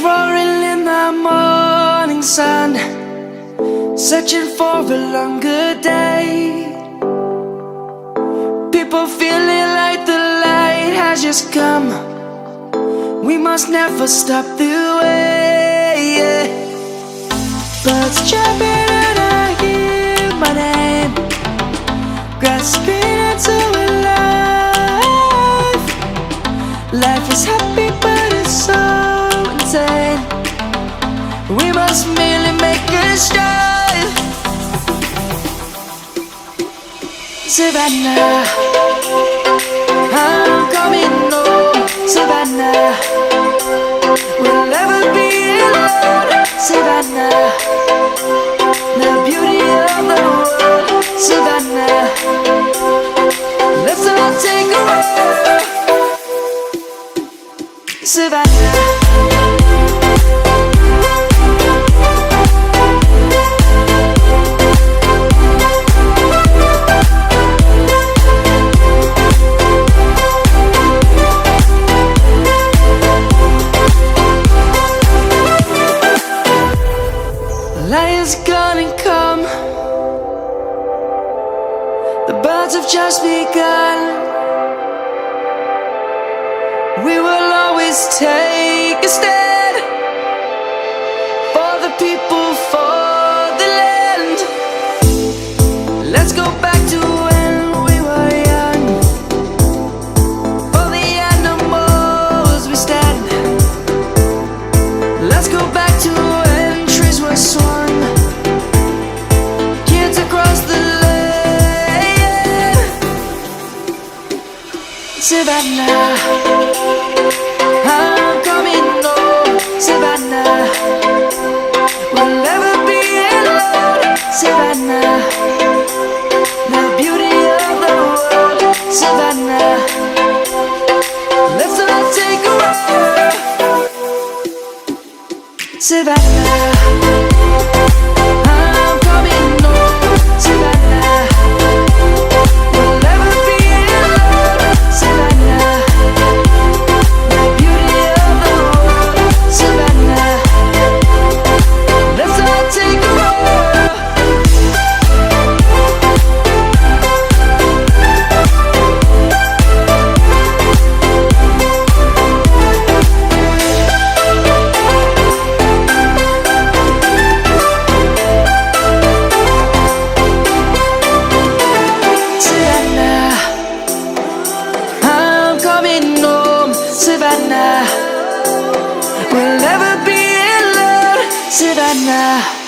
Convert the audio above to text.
roaring in the morning sun, searching for a longer day. People feeling like the light has just come. We must never stop the way. Birds jumping and I hear my name, grasping into a life. Life is happy but it's so insane. We must merely make a strive. Savannah, I'm coming home. Savannah, we'll never be alone. Savannah, the beauty of the world. Savannah, let's all take a walk. Savannah. Light is gonna come. The birds have just begun. We will always take a stand for the people, for the land. Let's go back to when we were young. For the animals we stand. Let's go back to when trees were swung. Savannah, I'm coming home. Savannah, we'll never be alone. Savannah, the beauty of the world. Savannah, let's all take a walk. Savannah, I'm coming home. Savannah, we'll never be alone. Savannah, the beauty of the world. Savannah, let's all take a walk. Savannah, I'm coming home. Savannah, we'll never be alone. Savannah.